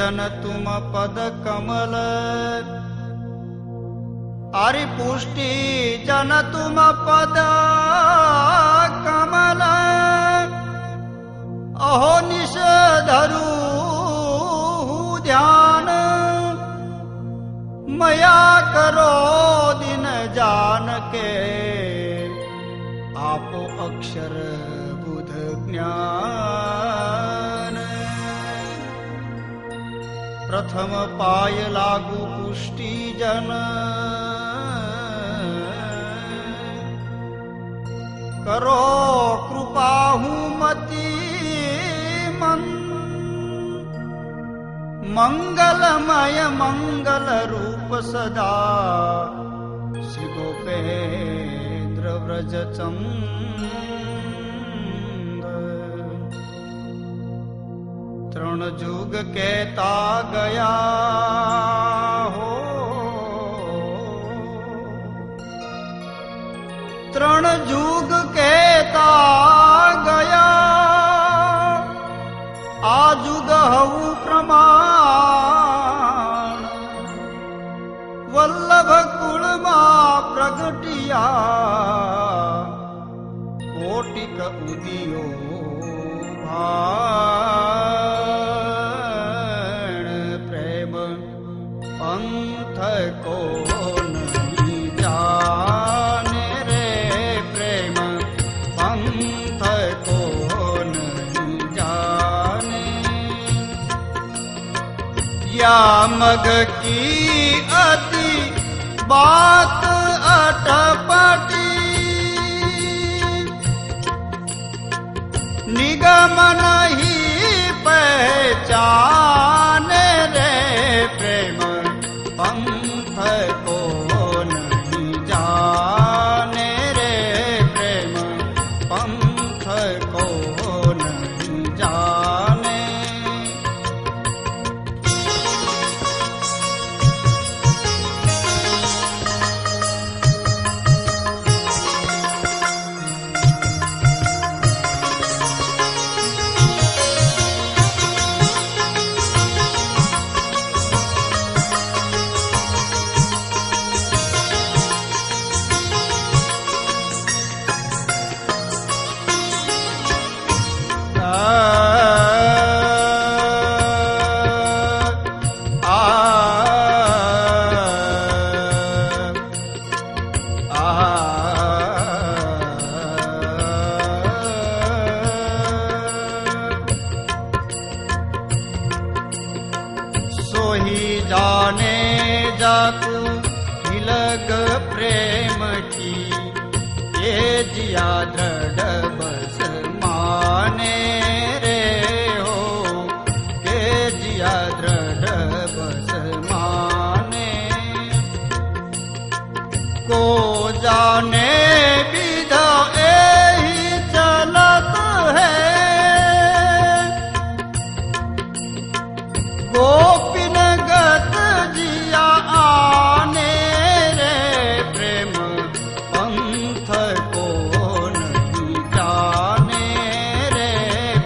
जन तुम पद कमल, आरि पुष्टि जन तुम पद कमल। अहो निश धरू ध्यान, मया करो दिन जान के। आपो अक्षर बुध ज्ञान, प्रथम पाय लागू पुष्टि जन। करो कृपा हूँ मति मन, मंगलमय मंगल रूप सदा। श्री गोपेन्द्र व्रज चंद, तृण जुग कहता गया हो। तृण जुग कहता गया, आजुग हऊ प्रमाण। वल्लभ कुलमा प्रगटिया, कोटिक उदियो भाण। प्रेम पंथ को नहीं जाने रे, प्रेम पंथ को नहीं जाने। या मग की अति बात अटपटी, निगम नहीं पहचाने रे। प्रेम पंथ को नहीं जाने रे, प्रेम पंथ को नहीं जाने। जाने जाकू तिलक प्रेम की, ये जिया दृढ़ बस माने रे हो। ये जिया दृढ़ बस माने, को जाने विधा एही चलत है। गोपिन गत जिया आने रे, प्रेम पंथ को नहीं जाने रे।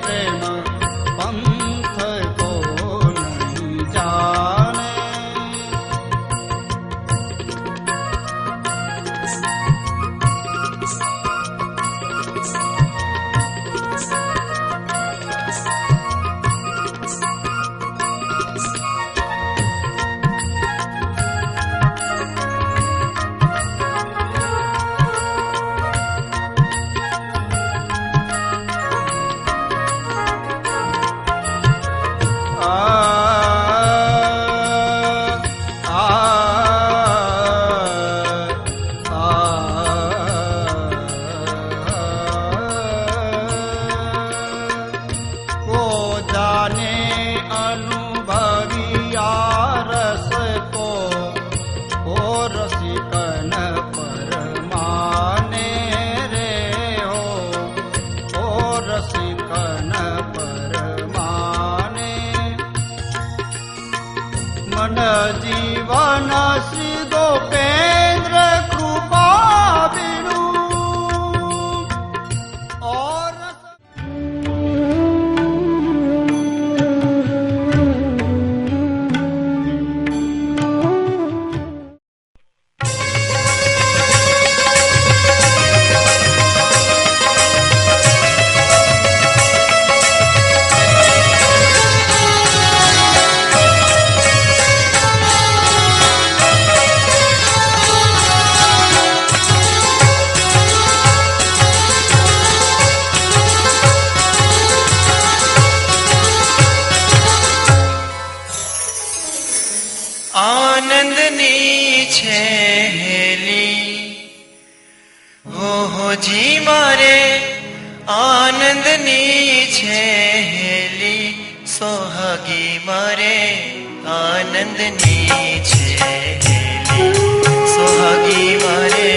प्रेम पंथ को नहीं जाने। મારે આનંદની છે હેલી, સોહાગી મારે આનંદની છે હેલી, સોહાગી મારે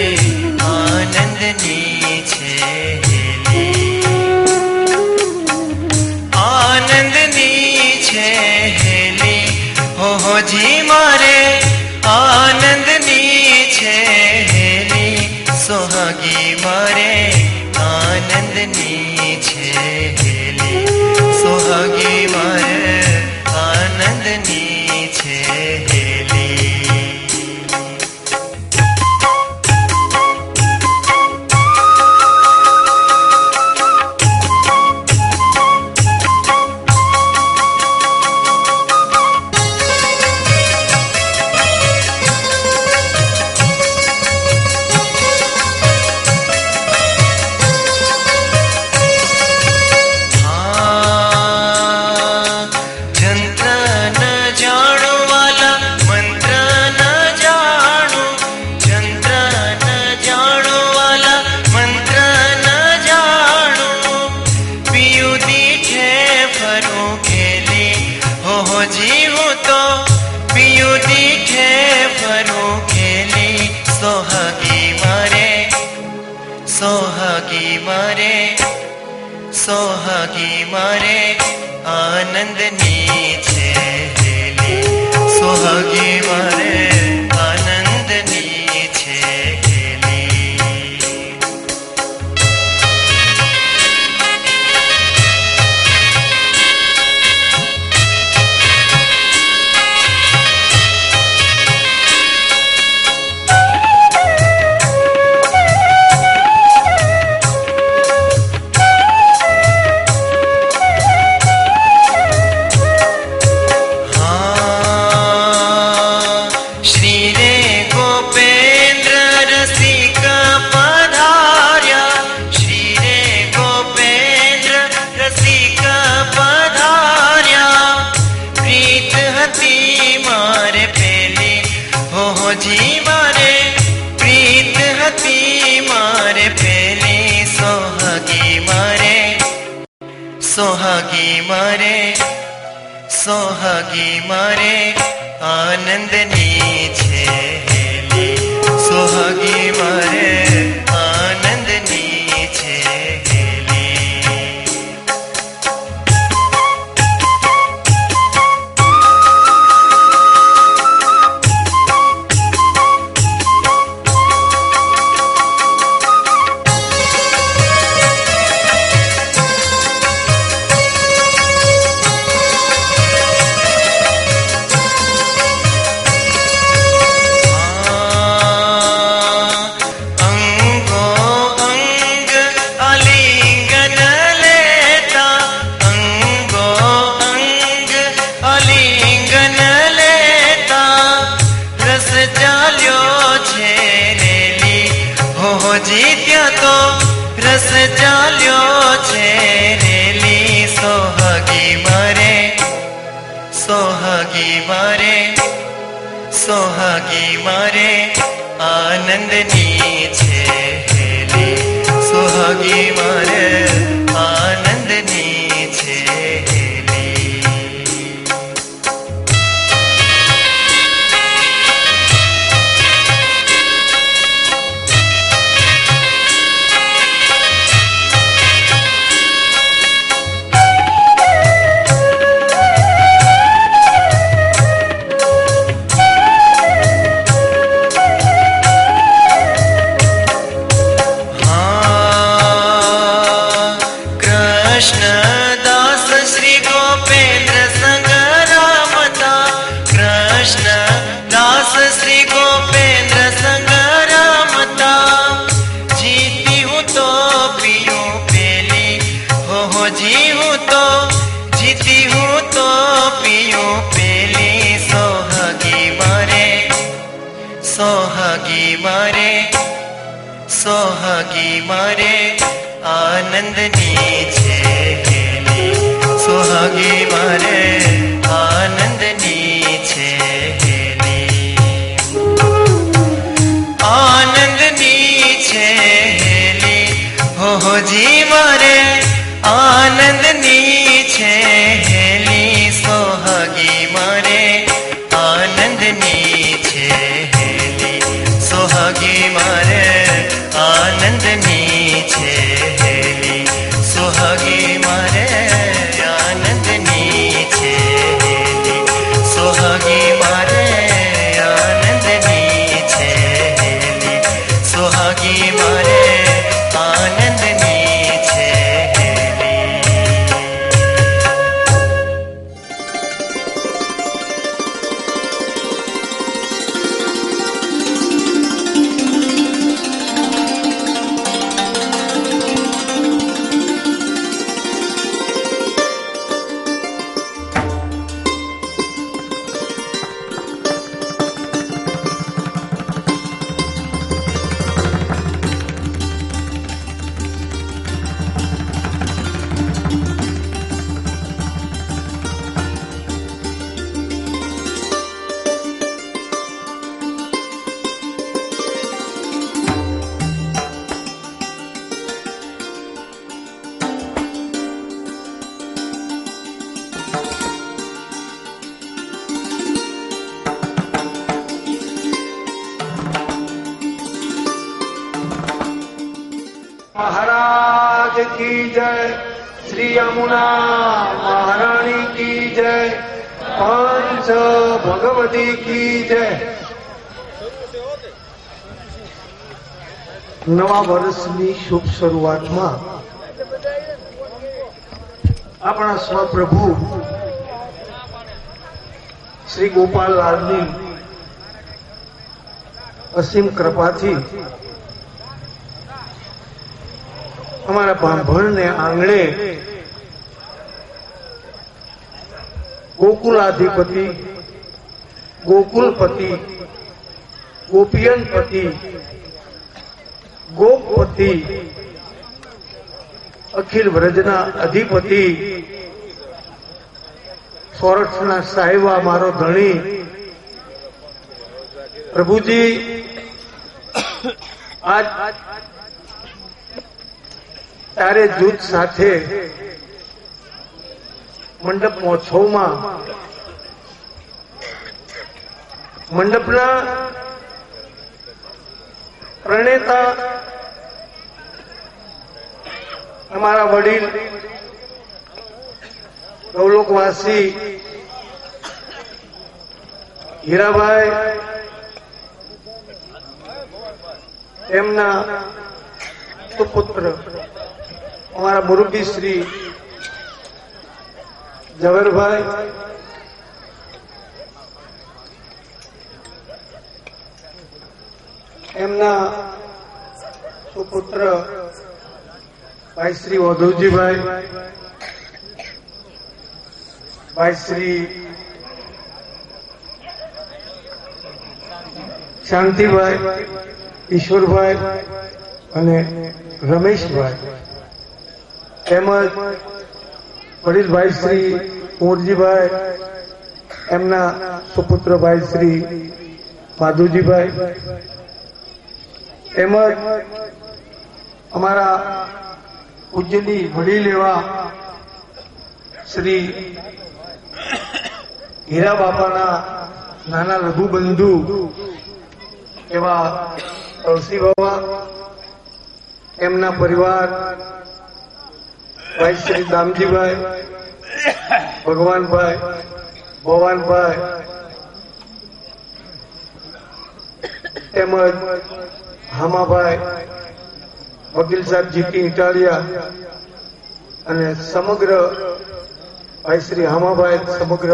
આનંદની છે હેલી, આનંદની છે હેલી, હોજી મારે આનંદની છે હેલી, સોહાગી મારે આનંદની છે હેલી, સોહાગી મારે આનંદની છે હેલી. સોહાગી મારે સોહાગી મારે આનંદની છે હેલી, સોહાગી મારે આનંદની છે હેલી. સોહાગી મારે સોહાગી મારે આનંદની છે હેલી, સોહાગી મારે આનંદની છે હેલી. રસ ચાલ્યો છે રેલી, સોહાગી મારે સોહાગી મારે સોહાગી મારે આનંદની છે હેલી, સોહાગી મારે આનંદની છે હેલી. કૃષ્ણદાસ શ્રી ગોપેન્દ્ર સંગ રામતા, કૃષ્ણદાસ શ્રી ગોપેન્દ્ર સંગ રામતા, જીતી હું તો પીયું પેલી, હોજી હું તો જીતી હું તો પીયું પેલી, સોહાગી મારે સોહાગી મારે સોહાગી મારે આનંદની છે હેલી, સોહાગી મારે આનંદની છે હેલી, આનંદની છે હેલી, હો પ્રભુજી મારે આનંદની છે હેલી સોહાગી મારે આનંદની છે હેલી સોહાગી મારે આનંદની છે હેલી સોહાગી મારે આનંદની છે હેલી સોહાગી મારે આનંદની છે હેલી સોહાગી મારે આનંદની છે હેલી. महाराज की जय, श्री यमुना महारानी की जय, पंच भगवती की जय. નવા વર્ષની શુભ શરૂઆતમાં આપણા સ્વપ્રભુ શ્રી ગોપાલલાલની અસીમ કૃપાથી અમારા બાંભણને આંગણે ગોકુલાધિપતિ, ગોકુલપતિ, ગોપિયનપતિ, ગોપપતિ, અખિલ વ્રજના અધિપતિ, સોરઠના સાહેબા મારો ધણી પ્રભુજી આજ તારે જૂથ સાથે મંડપ મહોત્સવમાં મંડપના પ્રણેતા અમારા વડીલ ગૌલોકવાસી હીરાભાઈ, એમના સુપુત્ર અમારા મુરબ્બી શ્રી ઝવેરભાઈ, એમના સુપુત્ર ભાઈ શ્રી વધુજીભાઈ, ભાઈ શ્રી શાંતિભાઈ, ઈશ્વરભાઈ અને રમેશભાઈ, તેમજ વડીલભાઈ શ્રી કુંવરજીભાઈ, એમના સુપુત્ર ભાઈ શ્રી માધુજીભાઈ, તેમજ અમારા પૂજ્યની વડીલ એવા શ્રી હીરા બાપાના નાના લઘુ બંધુ એવા તુલસી બાબા, એમના પરિવાર, ભાઈ શ્રી દામજીભાઈ, ભગવાનભાઈ, ભવાનભાઈ, તેમજ હામાભાઈ, વકીલ સાહેબ જીટી ઇટાલિયા અને સમગ્ર ભાઈ શ્રી હામાભાઈ, સમગ્ર